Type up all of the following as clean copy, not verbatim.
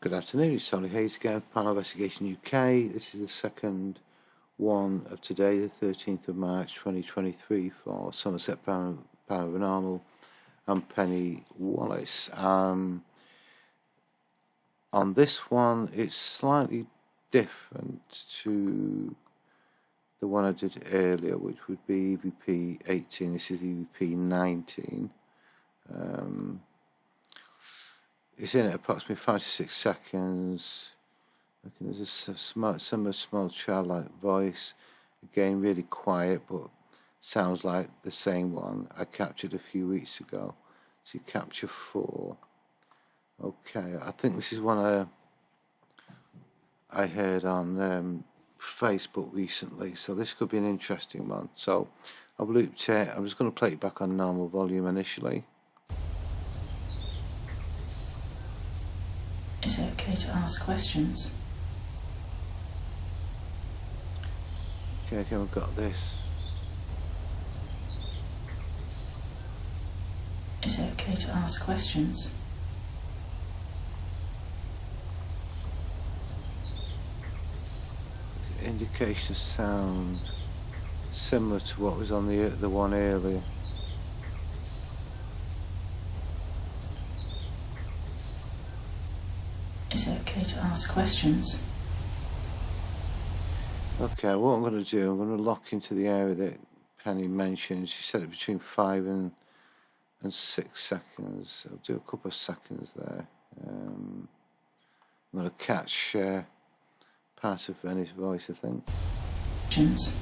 Good afternoon, it's Tony Hayes again, Paranormal Investigation UK. This is the second one of today, the 13th of March 2023 for Somerset Paranormal and Penny Wallace. On this one, it's slightly different to the one I did earlier, which would be EVP 18. This is EVP 19. It's in at approximately 5 to 6 seconds. There's a small childlike voice. Again, really quiet, but sounds like the same one I captured a few weeks ago. So capture 4. Okay, I think this is one I heard on Facebook recently, so this could be an interesting one. So I've looped it. I'm just going to play it back on normal volume initially. Is it okay to ask questions? Okay, we've got this. Is it okay to ask questions? Indication sound similar to what was on the one earlier. Is it okay to ask questions? Okay, what I'm going to do, I'm going to lock into the area that Penny mentioned. She said it between 5 and 6 seconds. I'll do a couple of seconds there. I'm going to catch part of Penny's voice, I think. Questions.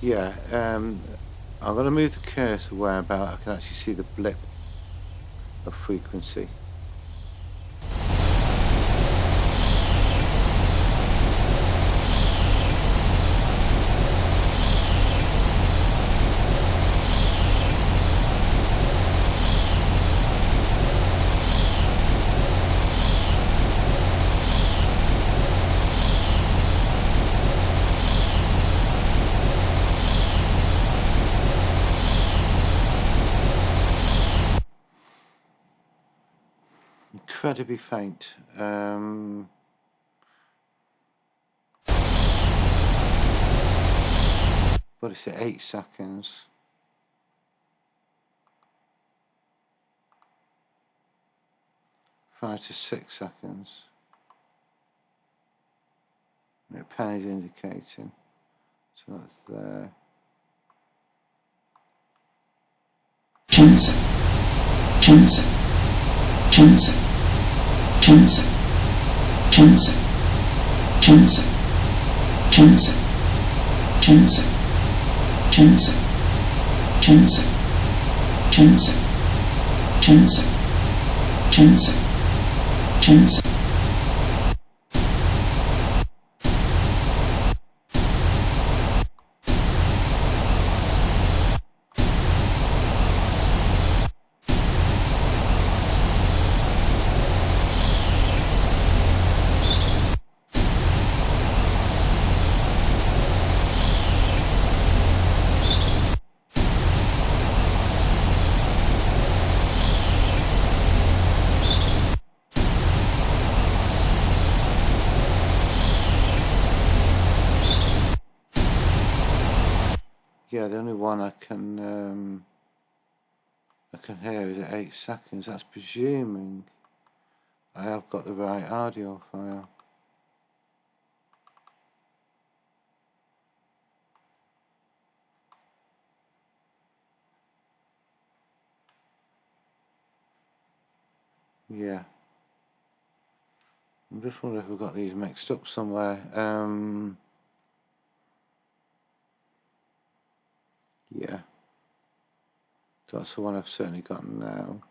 Yeah, I'm going to move the cursor where about I can actually see the blip of frequency. Incredibly faint. What is it? 8 seconds. Five to 6 seconds. And the penny's indicating. So that's there. Chins. Chins. Chins. Chins. Chins. Chins. Chins. Chins. Chins. Chins. Chins. Chins. Chins. Chins. Yeah, the only one I can hear is at 8 seconds. That's presuming I have got the right audio file. Yeah. I'm just wondering if we've got these mixed up somewhere. Yeah. That's the one I've certainly got now.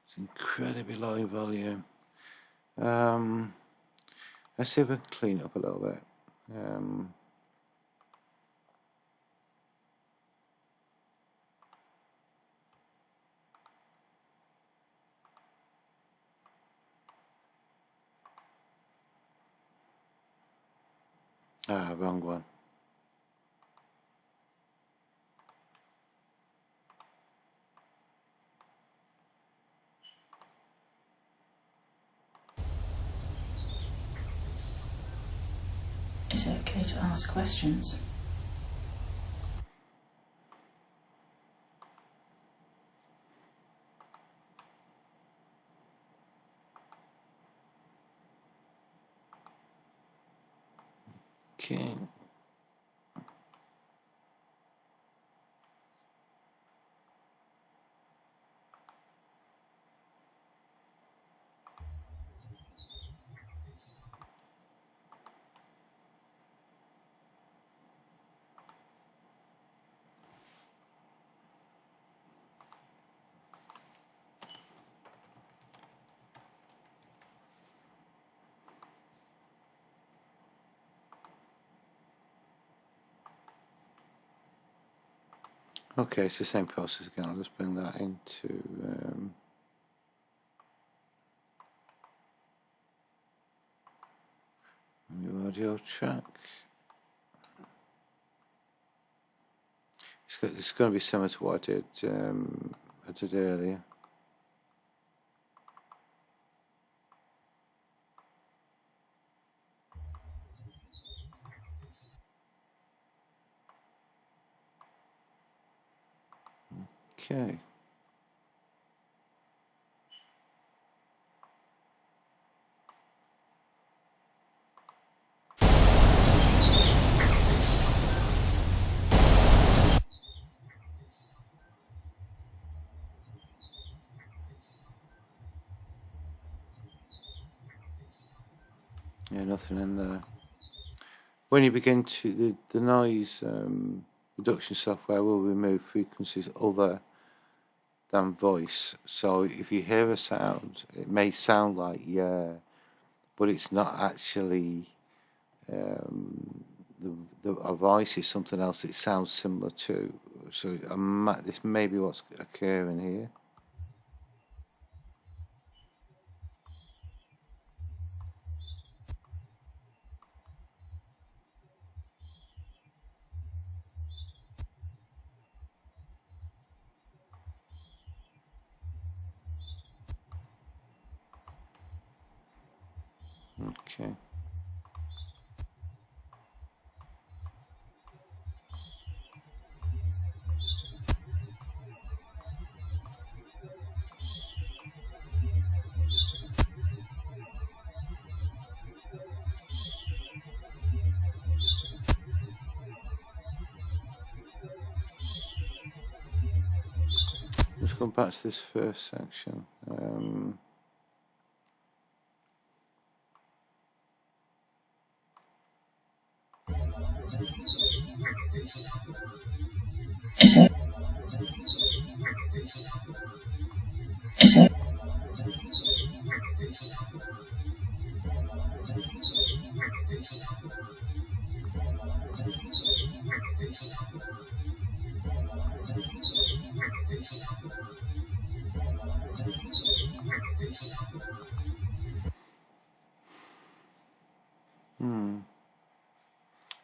It's incredibly low volume. Let's see if we can clean it up a little bit. Wrong one. Is it okay to ask questions? Okay. Okay, it's the same process again. I'll just bring that into your audio track. It's going to be similar to what I did earlier. Okay. Yeah, nothing in there. When you begin to the noise reduction software will remove frequencies other than voice. So if you hear a sound, it may sound like yeah, but it's not actually a voice. Is something else it sounds similar to. So this may be what's occurring here. Okay. Let's go back to this first section. Is it? Is it?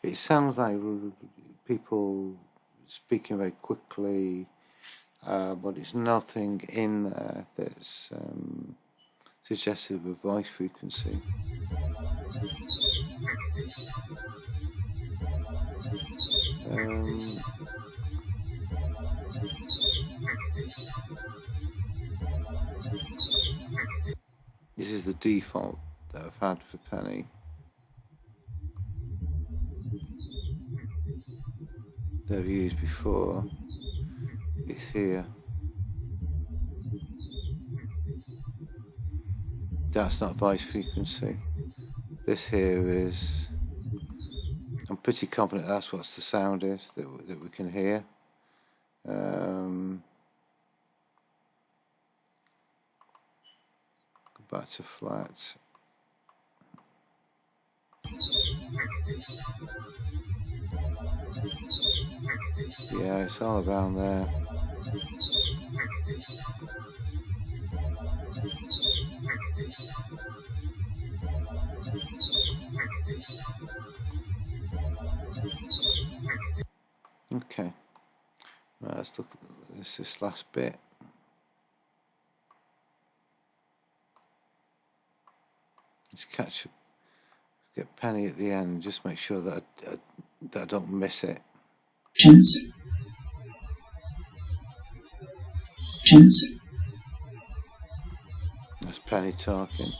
It sounds like people speaking very quickly, but it's nothing in there that's suggestive of voice frequency. This is the default that I've had for Penny. That I've used before. It's here. That's not voice frequency. This here is. I'm pretty confident that's what the sound is that we can hear. Go back to flat. Yeah, it's all around there. Okay. Right, let's look at this last bit. Just get Penny at the end. Just make sure that I don't miss it. Chance. That's Penny talking.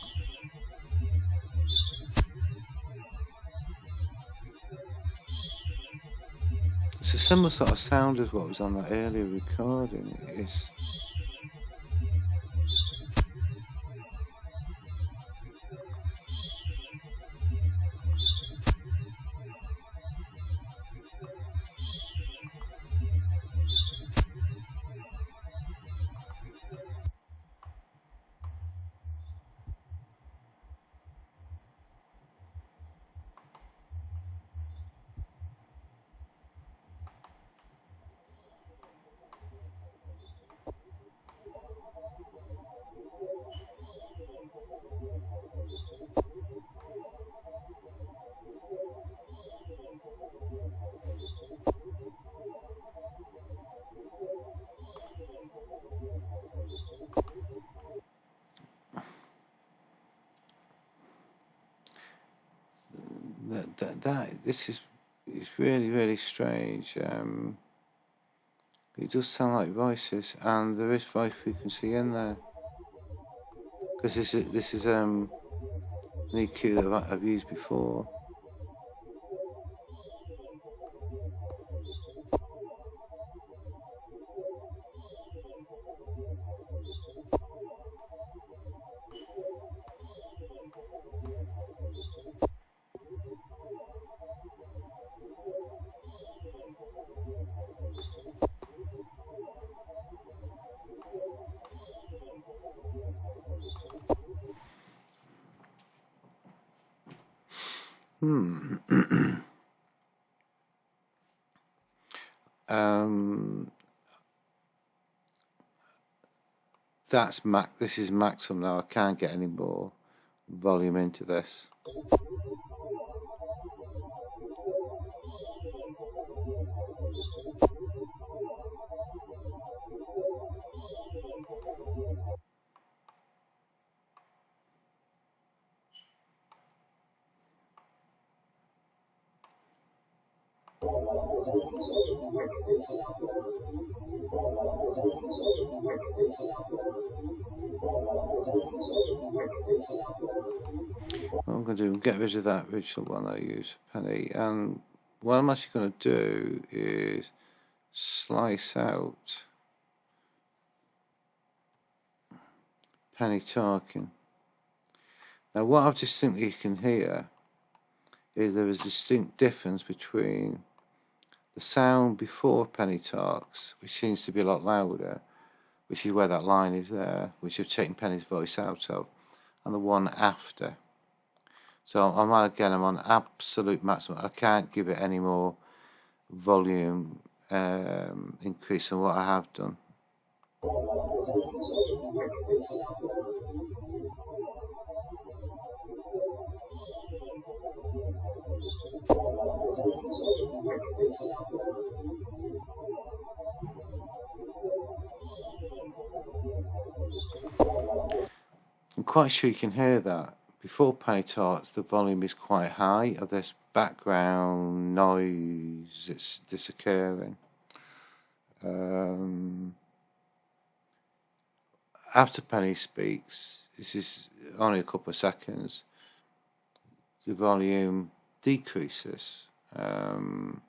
It's a similar sort of sound as what was on that earlier recording. It is. This is really, really strange. It does sound like voices, and there is voice frequency in there. Because this is an EQ that I've used before. That's this is maximum now. I can't get any more volume into this. What I'm going to do is get rid of that original one I used for Penny, and what I'm actually going to do is slice out Penny talking. Now what I've distinctly can hear is there is a distinct difference between the sound before Penny talks, which seems to be a lot louder, which is where that line is there, which I've taken Penny's voice out of, and the one after. So I'm on absolute maximum. I can't give it any more volume increase than what I have done. I'm quite sure you can hear that. Before Penny talks, the volume is quite high of this background noise sees this occurring. After Penny speaks, this is only a couple of seconds, the volume decreases. And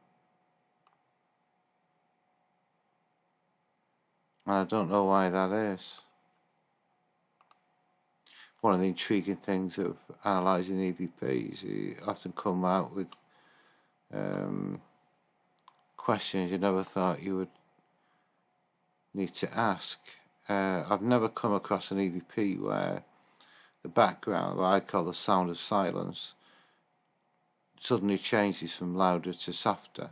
I don't know why that is. One of the intriguing things of analysing EVPs, you often come out with questions you never thought you would need to ask. I've never come across an EVP where the background, what I call the sound of silence, suddenly changes from louder to softer.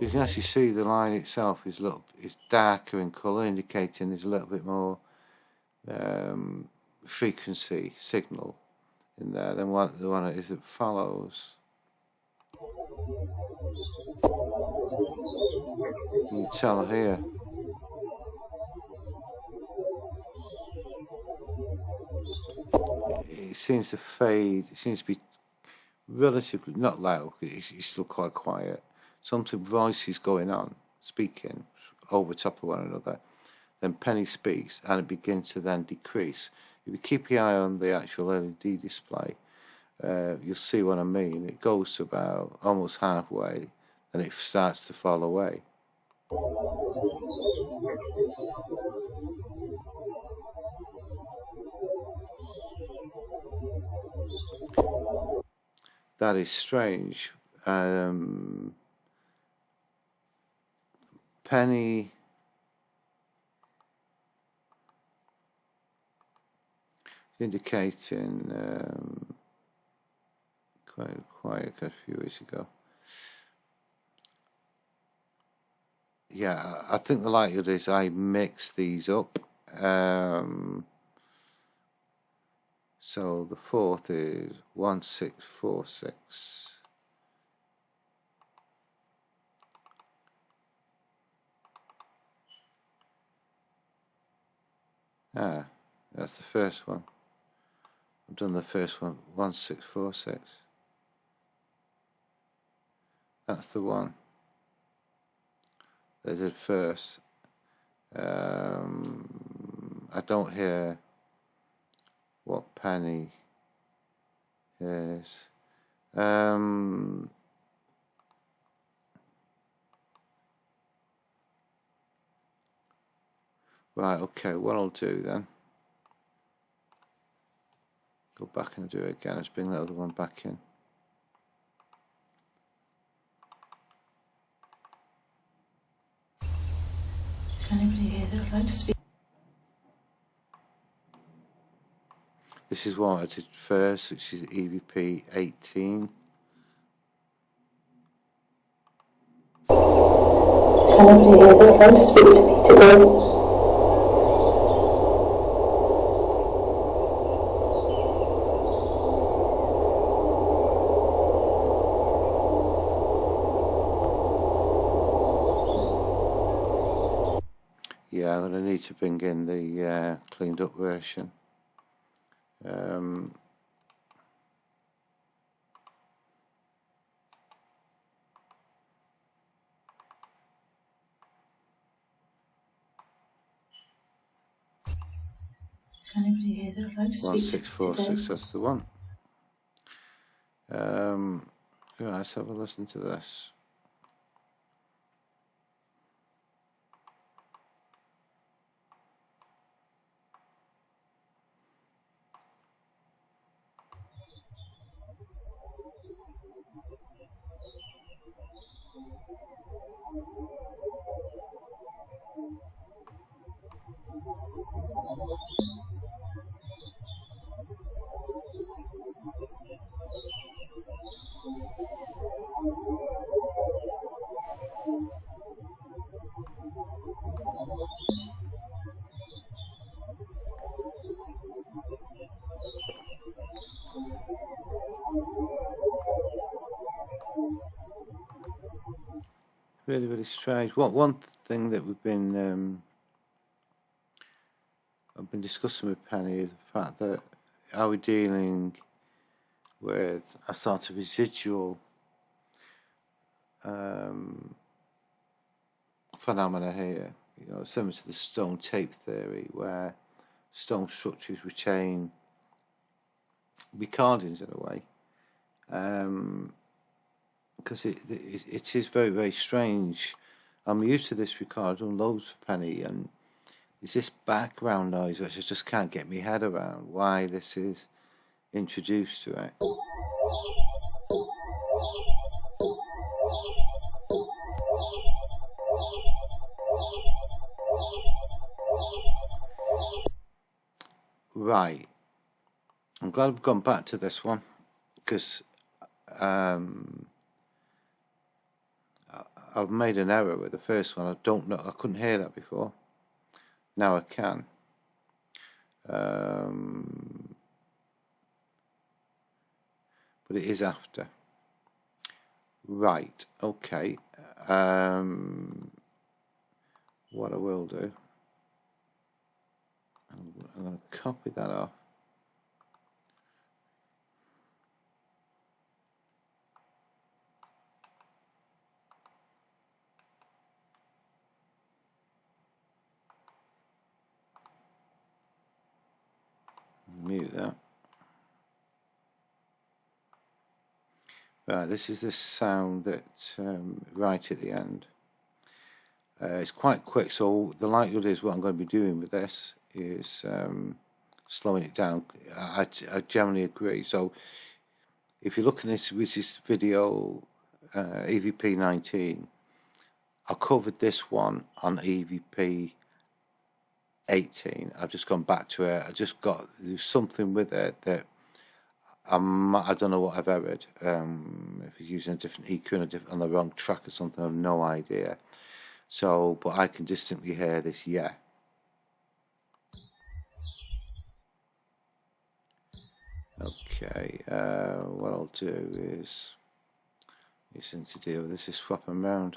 You can actually see the line itself is darker in colour, indicating there's a little bit more frequency signal in there than what the one it is that follows. You can tell here. It seems to fade. It seems to be relatively not loud. It's still quite quiet. Something voices going on, speaking over top of one another. Then Penny speaks, and it begins to then decrease. If you keep your eye on the actual LED display, you'll see what I mean. It goes to about almost halfway, and it starts to fall away. That is strange. Penny indicating quite quiet a few weeks ago. Yeah, I think the likelihood is I mix these up. So the fourth is 1646. That's the first one. I've done the first one, 1646. That's the one that I did first. I don't hear what Penny is. Right, okay, what I'll do then, go back and do it again. Let's bring that other one back in. Is there anybody here that would like to speak? This is what I did first, which is EVP 18. Is there anybody here that would like to speak to me today? Yeah, I'm going to need to bring in the cleaned up version. Is there anybody here that would like to speak to me today? 1646, that's the one. Right, let's have a listen to this. Really, really strange. One thing that we've been I've been discussing with Penny is the fact that are we dealing with a sort of residual phenomena here, similar to the stone tape theory, where stone structures retain recordings in a way, because it is very, very strange. I'm used to this record, I've done loads for Penny, and there's this background noise which I just can't get my head around why this is introduced to it. Right, I'm glad we've gone back to this one, because I've made an error with the first one. I don't know, I couldn't hear that before. Now I can. But it is after. Right, okay. What I will do, I'm going to copy that off. Mute that. Right, this is the sound that right at the end. It's quite quick, so the likelihood is what I'm going to be doing with this is slowing it down. I generally agree. So if you look at this, which is video EVP 19, I covered this one on EVP 18. I've just gone back to it. There's something with it that I don't know what I've errored. If he's using a different EQ on the wrong track or something, I have no idea. So, but I can distinctly hear this, yeah. Okay, what I'll do is, these things to deal with this is swap them around.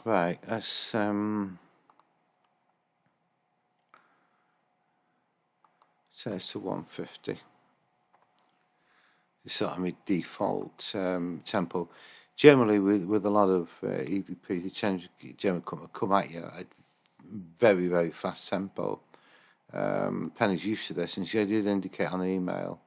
Right, let's set this to 150. It's sort of my default tempo. Generally, with a lot of EVP, they generally come at you at very, very fast tempo. Penny's used to this, and she did indicate on the email.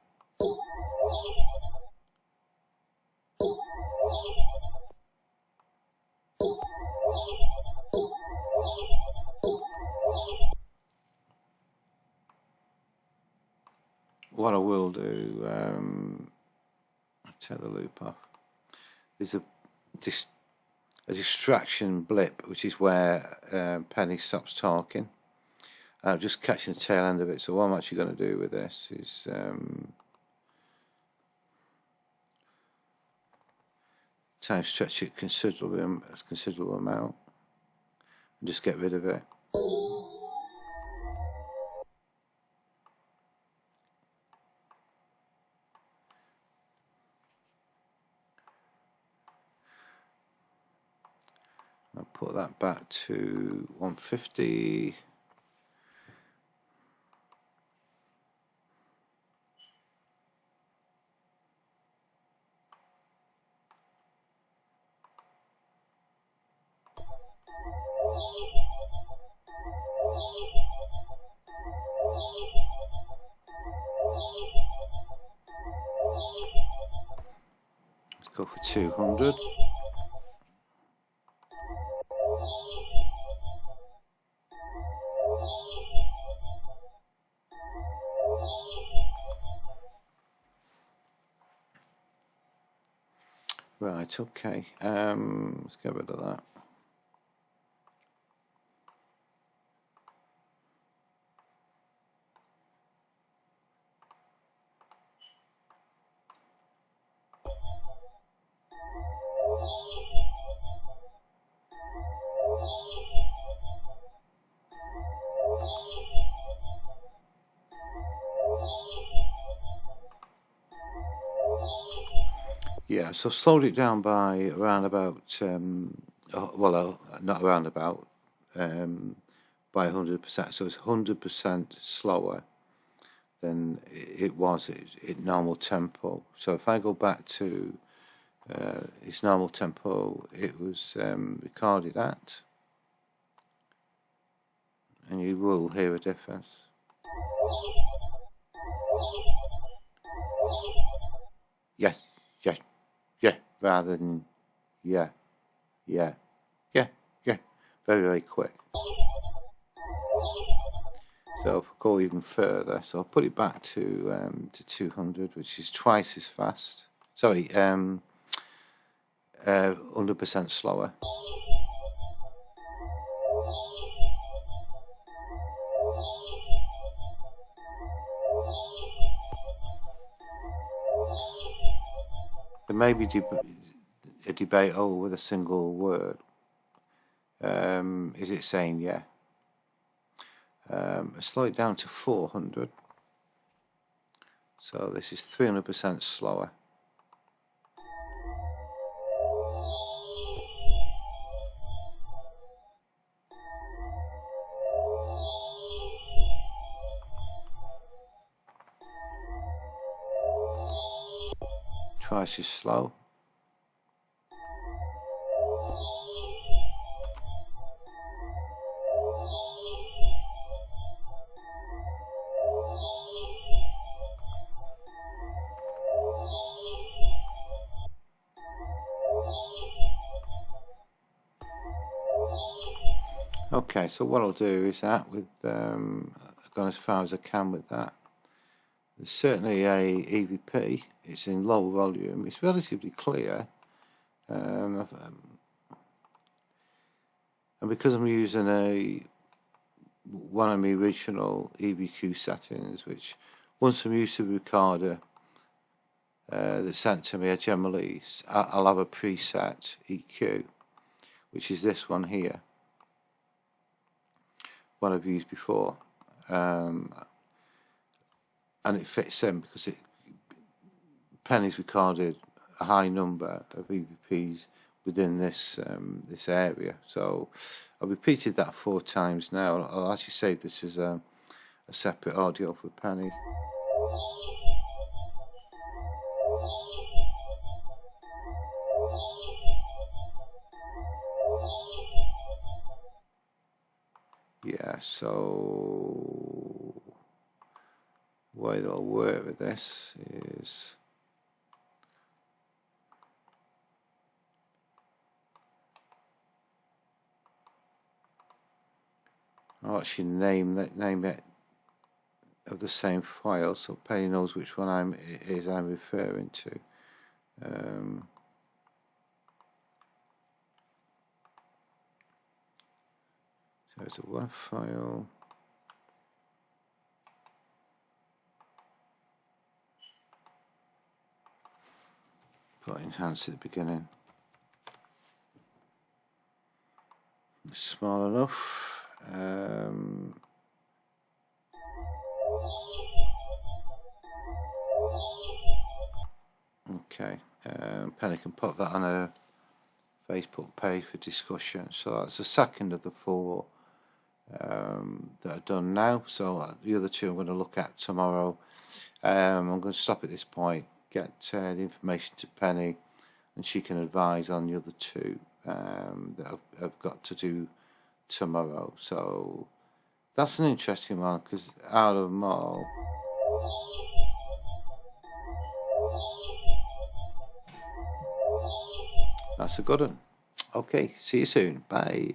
What I will do, I'll take the loop off. There's a distraction blip, which is where Penny stops talking. I'm just catching the tail end of it. So what I'm actually going to do with this is time stretch it considerable amount and just get rid of it. I'll put that back to 150. Let's go for 200. Right, okay. Let's get rid of that. Yeah, so slowed it down by around about, not around about, by 100%. So it's 100% slower than it was at normal tempo. So if I go back to its normal tempo, it was recorded at, and you will hear a difference. Yes, yes, yeah, rather than yeah, yeah, yeah, yeah, very, very quick. So if I go even further, so I'll put it back to 200, which is twice as fast. Sorry, 100% slower. There may be a debate over the single word. Is it saying yeah? Slow it down to 400. So this is 300% slower. Twice as slow. Okay, so what I'll do is that with I've gone as far as I can with that. There's certainly a EVP. It's in low volume. It's relatively clear, and because I'm using one of my original EVQ settings, which once I'm used to the recorder that's sent to me, I'll have a preset EQ, which is this one here, one I've used before, and it fits in because Penny's recorded a high number of EVPs within this area. So I've repeated that 4 times now. I'll actually save this as a separate audio for Penny. Yeah, so the way that I'll work with this is I'll actually name it of the same file, so Penny knows which one I'm referring to. So it's a WAV file. Put enhance at the beginning. It's small enough. Okay, Penny can put that on a Facebook page for discussion. So that's the second of the 4 that are done now. So the other 2 I'm going to look at tomorrow. I'm going to stop at this point, get the information to Penny, and she can advise on the other 2 that I've got to do tomorrow. So that's an interesting one, because out of them all, that's a good one. Okay, see you soon. Bye.